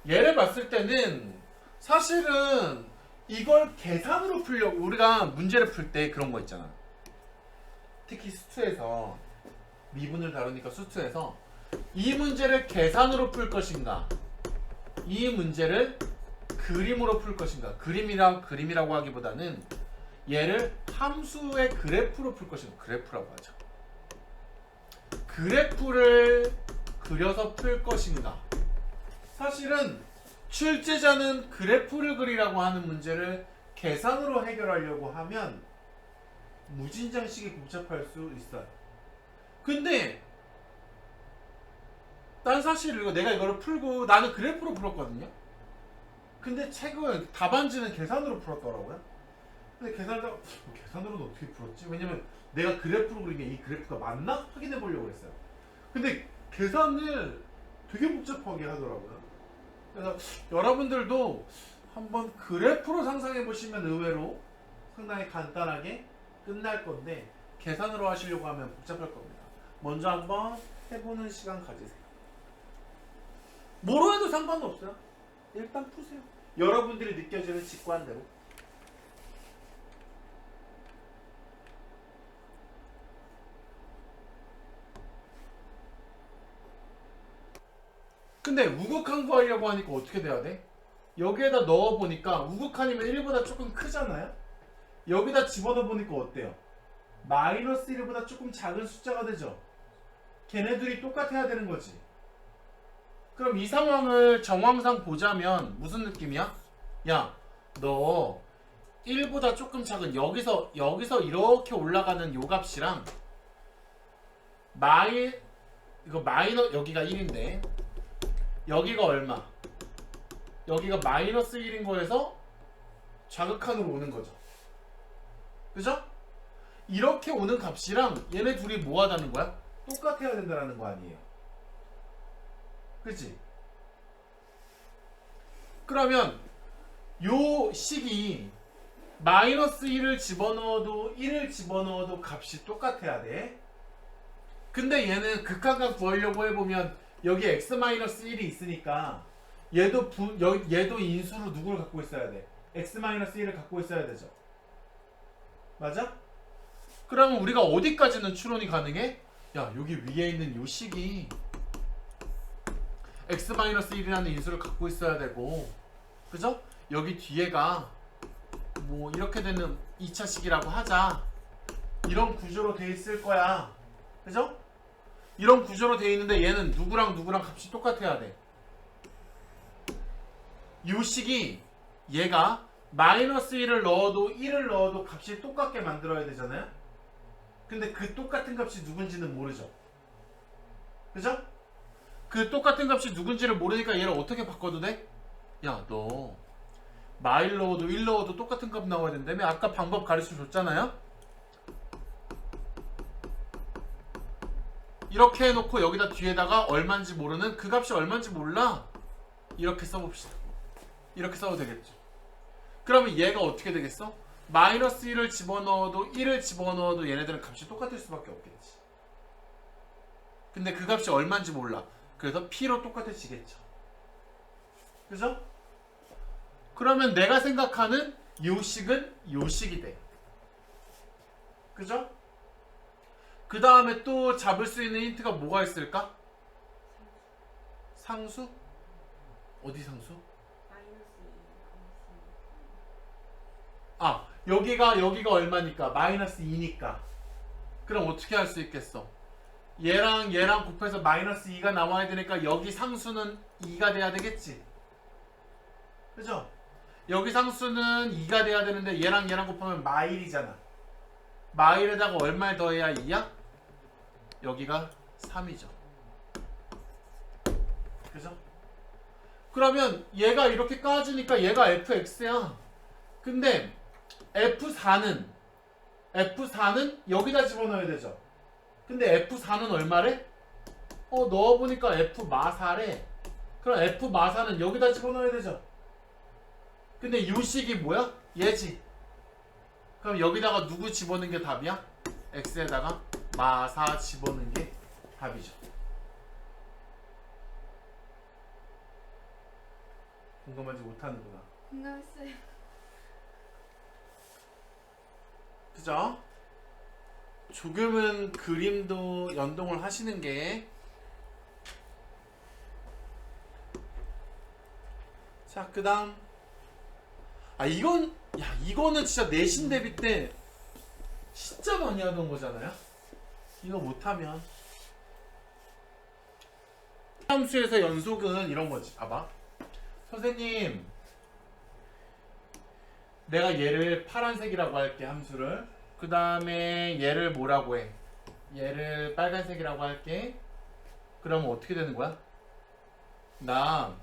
얘를 봤을 때는 사실은 이걸 계산으로 풀려고 우리가 문제를 풀 때 그런 거 있잖아. 특히 수투에서 미분을 다루니까 수투에서 이 문제를 계산으로 풀 것인가 이 문제를 그림으로 풀 것인가 그림이라고 하기보다는 얘를 함수의 그래프로 풀 것인가 그래프라고 하죠. 그래프를 그려서 풀 것인가. 사실은 출제자는 그래프를 그리라고 하는 문제를 계산으로 해결하려고 하면 무진장식이 복잡할 수 있어요. 근데 난 사실 내가 이거를 풀고 나는 그래프로 풀었거든요. 근데 책은 답안지는 계산으로 풀었더라고요. 근데 계산으로는 어떻게 풀었지? 왜냐면 내가 그래프로 그리면 이 그래프가 맞나? 확인해 보려고 했어요. 근데 계산을 되게 복잡하게 하더라고요. 그래서 여러분들도 한번 그래프로 상상해 보시면 의외로 상당히 간단하게 끝날 건데 계산으로 하시려고 하면 복잡할 겁니다. 먼저 한번 해보는 시간 가지세요. 뭐로 해도 상관은 없어요. 일단 푸세요. 여러분들이 느껴지는 직관대로. 근데 우극한 구하려고 하니까 어떻게 돼야 돼? 여기에다 넣어보니까 우극한이면 1보다 조금 크잖아요? 여기다 집어넣어보니까 어때요? 마이너스 1보다 조금 작은 숫자가 되죠? 걔네들이 똑같아야 되는 거지. 그럼 이 상황을 정황상 보자면 무슨 느낌이야? 야, 너 1보다 조금 작은 여기서 이렇게 올라가는 요 값이랑 여기가 1인데 여기가 얼마? 여기가 마이너스 1인 거에서 좌극한으로 오는 거죠. 그죠? 이렇게 오는 값이랑 얘네 둘이 뭐 하다는 거야? 똑같아야 된다는 거 아니에요. 그치? 그러면 요 식이 마이너스 1을 집어넣어도 1을 집어넣어도 값이 똑같아야 돼. 근데 얘는 극한값 구하려고 해보면 여기 x-1이 있으니까 얘도 인수로 누구를 갖고 있어야 돼? x-1을 갖고 있어야 되죠. 맞아? 그러면 우리가 어디까지는 추론이 가능해? 야, 여기 위에 있는 요 식이 x-1이라는 인수를 갖고 있어야 되고, 그죠? 여기 뒤에가 뭐 이렇게 되는 2차식이라고 하자. 이런 구조로 돼 있을 거야. 그죠? 이런 구조로 돼 있는데 얘는 누구랑 값이 똑같아야 돼. 요 식이 얘가 마이너스 1을 넣어도 1을 넣어도 값이 똑같게 만들어야 되잖아요. 근데 그 똑같은 값이 누군지는 모르죠. 그죠? 그 똑같은 값이 누군지를 모르니까 얘를 어떻게 바꿔도 돼? 야, 너 마일 넣어도 1 넣어도 똑같은 값 나와야 된다며? 아까 방법 가르쳐 줬잖아요? 이렇게 해놓고 여기다 뒤에다가 얼마인지 모르는 그 값이 얼마인지 몰라. 이렇게 써봅시다. 이렇게 써도 되겠죠. 그러면 얘가 어떻게 되겠어? 마이너스 1을 집어넣어도 1을 집어넣어도 얘네들은 값이 똑같을 수밖에 없겠지. 근데 그 값이 얼마인지 몰라. 그래서 P로 똑같아지겠죠. 그죠? 그러면 내가 생각하는 요식은 요식이 돼. 그죠? 그 다음에 또 잡을 수 있는 힌트가 뭐가 있을까? 상수? 어디 상수? 아, 여기가 얼마니까? 마이너스 2니까. 그럼 어떻게 할 수 있겠어? 얘랑 곱해서 마이너스 2가 나와야 되니까 여기 상수는 2가 돼야 되겠지. 그죠? 여기 상수는 2가 돼야 되는데 얘랑 곱하면 마일이잖아. 마일에다가 얼마를 더해야 2야? 여기가 3이죠. 그죠? 그러면 얘가 이렇게 까지니까 얘가 fx야. 근데 F4는 여기다 집어넣어야 되죠. 근데 F4는 얼마래? 넣어보니까 F마사래. 그럼 F마사는 여기다 집어넣어야 되죠. 근데 요 식이 뭐야? 얘지. 그럼 여기다가 누구 집어넣는 게 답이야? X에다가 마사 집어넣는 게 답이죠. 궁금하지 못하는구나. 공감했어요. 그죠? 조금은 그림도 연동을 하시는 게. 자, 그 다음. 이거는 진짜 내신 대비 때 진짜 많이 하던 거잖아요? 이거 못하면. 함수에서 연속은 이런 거지. 봐봐. 선생님, 내가 얘를 파란색이라고 할게, 함수를. 그 다음에 얘를 뭐라고 해? 얘를 빨간색이라고 할게. 그러면 어떻게 되는 거야? 나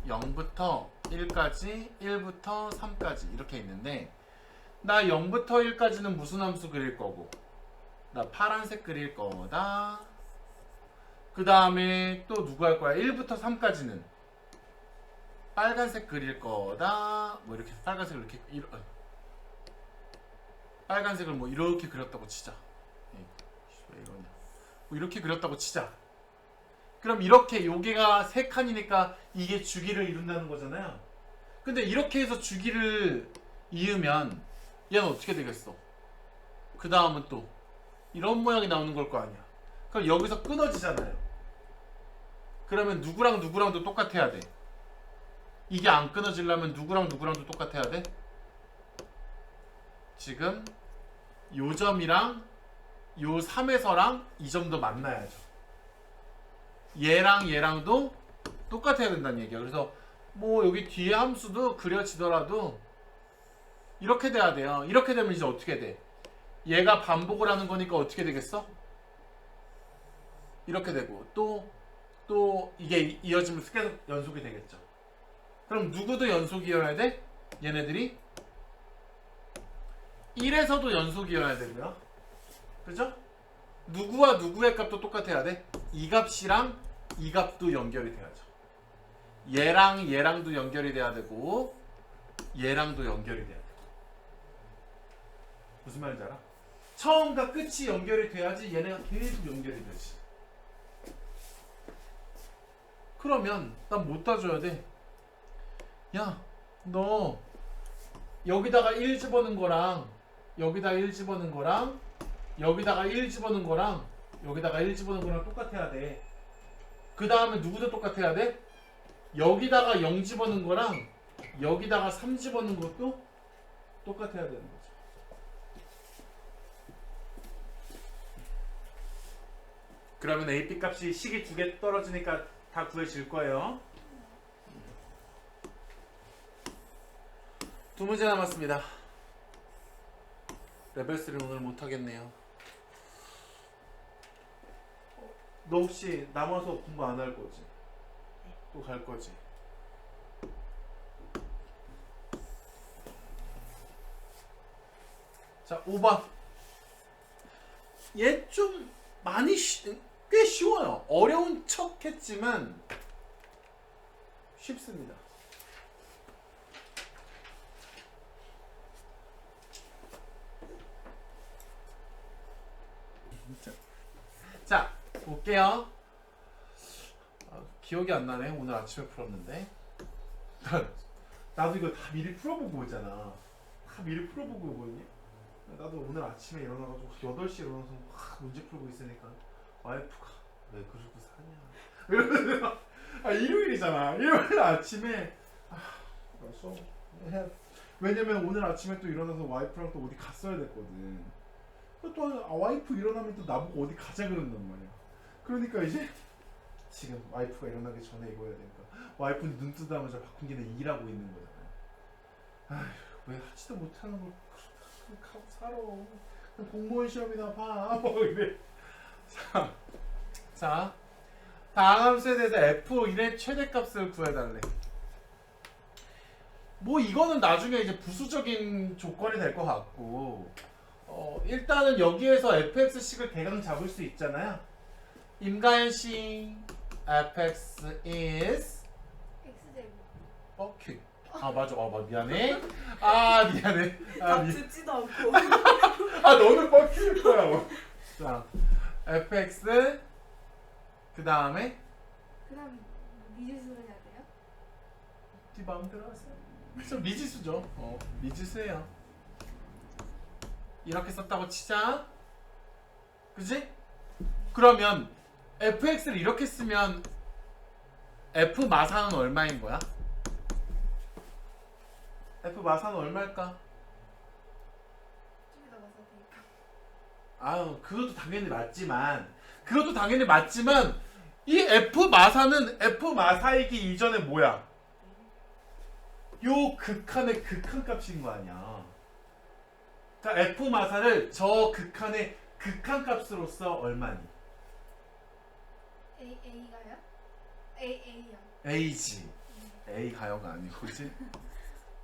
0부터 1까지, 1부터 3까지 이렇게 있는데, 나 0부터 1까지는 무슨 함수 그릴 거고, 나 파란색 그릴 거다. 그 다음에 또 누구 할 거야? 1부터 3까지는 빨간색 그릴 거다. 뭐 이렇게 빨간색을 이렇게 빨간색을 뭐 이렇게 그렸다고 치자. 왜 이러냐? 뭐 이렇게 그렸다고 치자. 그럼 이렇게 여기가 3칸이니까 이게 주기를 이룬다는 거잖아요. 근데 이렇게 해서 주기를 이으면 얘는 어떻게 되겠어? 그 다음은 또 이런 모양이 나오는 걸 거 아니야. 그럼 여기서 끊어지잖아요. 그러면 누구랑 누구랑도 똑같아야 돼. 이게 안 끊어지려면 누구랑 누구랑도 똑같아야 돼. 지금 요 점이랑 요 3에서랑 이 점도 만나야죠. 얘랑 얘랑도 똑같아야 된다는 얘기야. 그래서 뭐 여기 뒤에 함수도 그려지더라도 이렇게 돼야 돼요. 이렇게 되면 이제 어떻게 돼? 얘가 반복을 하는 거니까 어떻게 되겠어? 이렇게 되고 또 이게 이어지면서 계속 연속이 되겠죠. 그럼 누구도 연속이어야 돼? 얘네들이 1에서도 연속이어야 되고요. 그죠? 누구와 누구의 값도 똑같아야 돼. 이 값이랑 이 값도 연결이 돼야죠. 얘랑 얘랑도 연결이 돼야 되고 얘랑도 연결이 돼야 되고. 무슨 말인지 알아? 처음과 끝이 연결이 돼야지 얘네가 계속 연결이 되지. 그러면 난 못 따줘야 돼. 야, 너 여기다가 1 집어넣은 거랑 여기다 1 집어넣은 거랑 여기다가 1 집어넣은 거랑 여기다가 1 집어넣은 거랑 똑같아야 돼. 그 다음에 누구도 똑같아야 돼? 여기다가 0 집어넣은 거랑 여기다가 3 집어넣은 것도 똑같아야 되는 거죠. 그러면 A, B 값이 식이 2개 떨어지니까 다 구해질 거예요. 2문제 남았습니다. 레벨 3는 오늘 못하겠네요. 너 혹시 남아서 공부 안 할 거지? 또 갈 거지? 자, 5번. 얘 좀 많이 꽤 쉬워요. 어려운 척 했지만 쉽습니다. 자, 볼게요. 기억이 안 나네. 오늘 아침에 풀었는데. 나도 이거 다 미리 풀어보고 오잖아. 다 미리 풀어보고 오거든요. 나도 오늘 아침에 일어나가지고 8시에 일어나서 문제 풀고 있으니까 와이프가 왜 그러고 사냐 이러면서 일요일이잖아. 일요일 아침에 알았어 왜냐면 오늘 아침에 또 일어나서 와이프랑 또 어디 갔어야 됐거든. 또 와이프 일어나면 또 나보고 어디 가자 그런단 말이야. 그러니까 이제 지금 와이프가 일어나기 전에 이거 해야 되니까 와이프는 눈 뜨자마자 바꾼 김에 일하고 있는 거잖아. 아휴, 왜 하지도 못하는 걸 살아. 공무원 시험이나 봐. 뭐 이래. 자, 다음 함수에 대해서 f1의 최대값을 구해달래. 뭐 이거는 나중에 이제 부수적인 조건이 될 것 같고, 일단은 여기에서 fx식을 대강 잡을 수 있잖아요. 임가연 씨, fx is x제곱. q. 아 맞아, 미안해. 아 미안해. 나 듣지도 않고. 너는 뻑큐일 거야. 뭐. 자, fx 그 다음에 그다음 미지수를 해야 돼요? 네 마음대로 하세요. 그래서 미지수죠. 미지수예요. 이렇게 썼다고 치자. 그지? 그러면 fx를 이렇게 쓰면 f 마사는 얼마인 거야? f 마사는 얼마일까? 좀 이따 가서 되니까. 아유, 그것도 당연히 맞지만 이 f 마사는 f 마사이기 이전에 뭐야? 요 극한의 극한값인 거 아니야. 그러니까 f 마사를 저 극한의 극한값으로서 얼마니? A가요? A요. a지. a 가요가 아니고, 그렇지?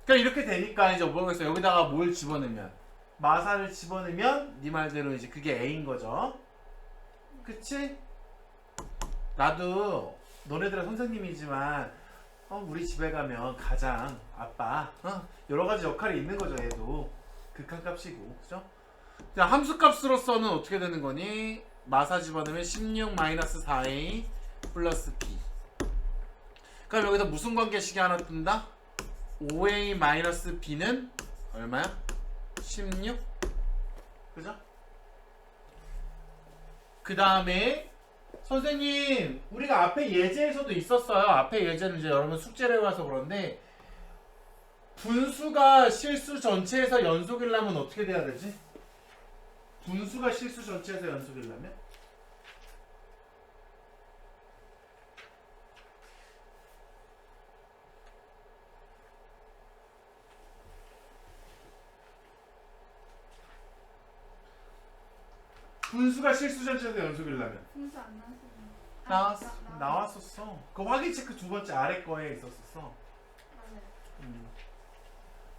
그러니까 이렇게 되니까 이제 뭐겠어? 여기다가 뭘 집어넣으면 마사를 집어넣으면 네 말대로 이제 그게 a인 거죠. 그치? 나도 너네들의 선생님이지만 우리 집에 가면 가장 아빠 여러 가지 역할이 있는 거죠. 얘도 극한값이고, 그죠? 자, 함수값으로서는 어떻게 되는 거니? 마사 집어넣으면 16-4a 플러스 b. 그럼 여기서 무슨 관계식이 하나 뜬다? 5a-b는 얼마야? 16? 그죠? 그 다음에 선생님, 우리가 앞에 예제에서도 있었어요. 앞에 예제는 이제 여러분 숙제를 해와서 그런데 분수가 실수 전체에서 연속이려면 어떻게 돼야 되지? 분수가 실수 전체에서 연속이려면? 분수가 실수 전체에서 연속이려면? 분수 안 나왔어요. 나왔었어. 그 확인 체크 두 번째 아래 거에 있었었어. 맞아요.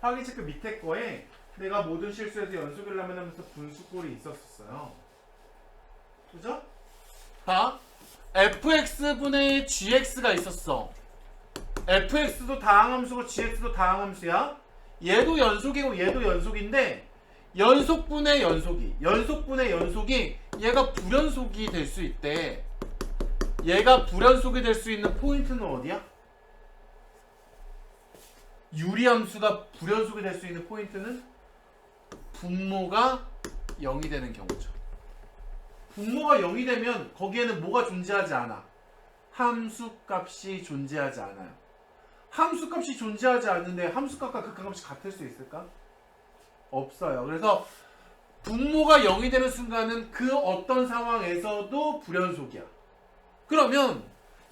확인 체크 밑에 거에 내가 모든 실수에서 연속이려면 하면서 분수꼴이 있었었어요. 그죠? 봐. fx분의 gx가 있었어. fx도 다항함수고 gx도 다항함수야. 얘도 연속이고 얘도 연속인데 연속분의 연속이 얘가 불연속이 될 수 있대. 얘가 불연속이 될 수 있는 포인트는 어디야? 유리함수가 불연속이 될 수 있는 포인트는 분모가 0이 되는 경우죠. 분모가 0이 되면 거기에는 뭐가 존재하지 않아? 함수값이 존재하지 않아요. 함수값이 존재하지 않는데 함수값과 극한값이 같을 수 있을까? 없어요. 그래서 분모가 0이 되는 순간은 그 어떤 상황에서도 불연속이야. 그러면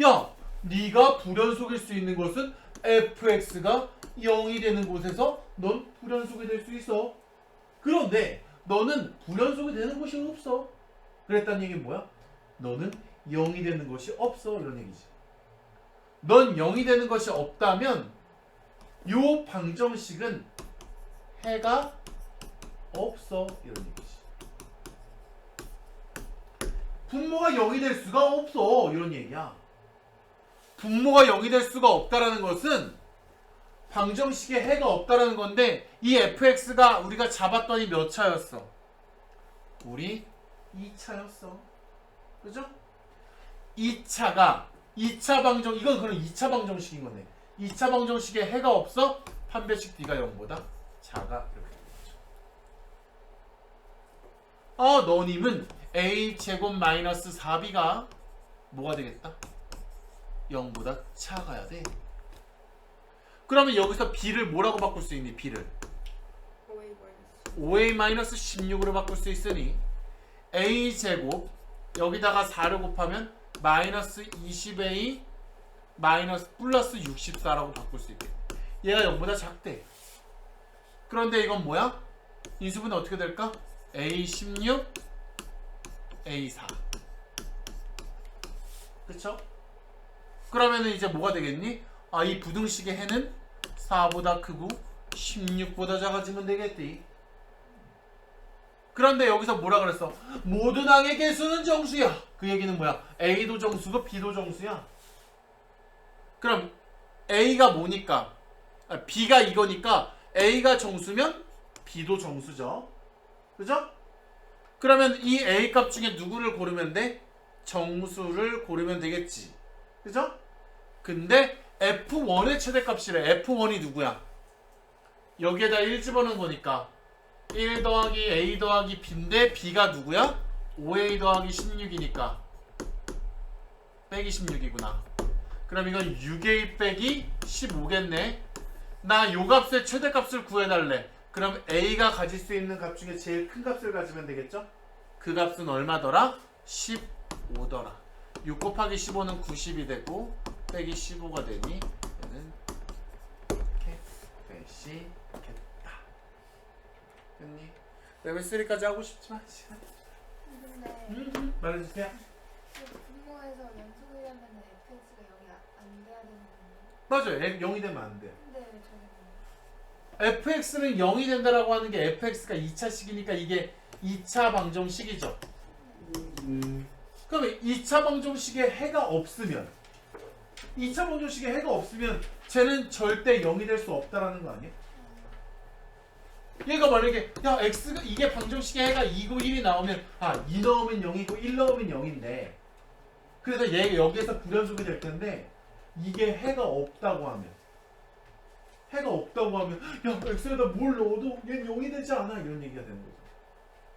야, 네가 불연속일 수 있는 것은 fx가 0이 되는 곳에서 넌 불연속이 될 수 있어. 그런데 너는 불연속이 되는 곳이 없어. 그랬다는 얘기는 뭐야? 너는 0이 되는 것이 없어, 이런 얘기지. 넌 0이 되는 것이 없다면 요 방정식은 해가 없어, 이런 얘기지. 분모가 0이 될 수가 없어, 이런 얘기야. 분모가 0이 될 수가 없다라는 것은 방정식에 해가 없다라는 건데 이 fx가 우리가 잡았더니 몇 차였어? 우리 2차였어. 그죠? 2차 방정, 이건 그럼 2차 방정식인 거네. 2차 방정식에 해가 없어? 판별식 d가 0보다 작아. 이렇게 되죠. 너님은 a제곱 마이너스 4b가 뭐가 되겠다? 0보다 작아야 돼. 그러면 여기서 b를 뭐라고 바꿀 수 있니? b를 5a-16으로 바꿀 수 있으니 a제곱 여기다가 4를 곱하면 마이너스 20a 마이너스 플러스 64라고 바꿀 수 있게. 얘가 0보다 작대. 그런데 이건 뭐야? 인수분해 어떻게 될까? A16 A4 그쵸? 그러면은 이제 뭐가 되겠니? 아, 이 부등식의 해는 4보다 크고 16보다 작아지면 되겠지. 그런데 여기서 뭐라 그랬어? 모든 항의 개수는 정수야. 그 얘기는 뭐야? A도 정수고 B도 정수야. 그럼 A가 뭐니까? B가 이거니까 A가 정수면 B도 정수죠. 그죠? 그러면 이 A 값 중에 누구를 고르면 돼? 정수를 고르면 되겠지. 그죠? 근데 F1의 최대값이래. F1이 누구야? 여기에다 1 집어넣은 거니까 1 더하기 A 더하기 B인데 B가 누구야? 5A 더하기 16이니까 빼기 16이구나. 그럼 이건 6A 빼기 15겠네. 나 요 값의 최대값을 구해달래. 그럼 A가 가질 수 있는 값 중에 제일 큰 값을 가지면 되겠죠? 그 값은 얼마더라? 15더라. 6 곱하기 15는 90이 되고 빼기 15가 되니 얘는 이렇게 빼시겠다. 됐니? 레벨 3까지 하고 싶지만 시간. 근데 말해주세요. 분모에서 연속이라면 fx가 0이 안 돼야 되는 건데. 맞아요. 0이 되면 안 돼요. 근데 왜 저는 fx는 0이 된다라고 하는 게 fx가 2차식이니까 이게 2차 방정식이죠. 그러면 2차 방정식에 해가 없으면 2차 방정식에 해가 없으면 쟤는 절대 0이 될 수 없다라는 거 아니야? 얘가 만약에 야 x가 이게 방정식에 해가 2고 1이 나오면 2 넣으면 0이고 1 넣으면 0인데 그래서 얘가 여기에서 불연속이 될 텐데 이게 해가 없다고 하면 야 x에다 뭘 넣어도 얘는 0이 되지 않아 이런 얘기가 되는 거죠.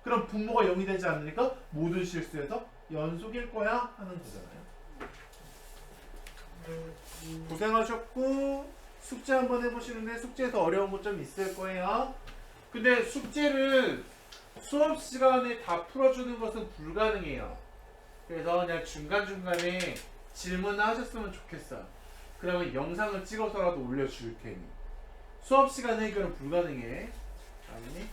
그럼 분모가 0이 되지 않으니까 모든 실수에서 연속일 거야 하는 거잖아요. 고생하셨고 숙제 한번 해보시는데 숙제에서 어려운 것 좀 있을 거예요. 근데 숙제를 수업 시간에 다 풀어주는 것은 불가능해요. 그래서 그냥 중간중간에 질문을 하셨으면 좋겠어요. 그러면 영상을 찍어서라도 올려줄 테니. 수업 시간 해결은 불가능해. 알겠니?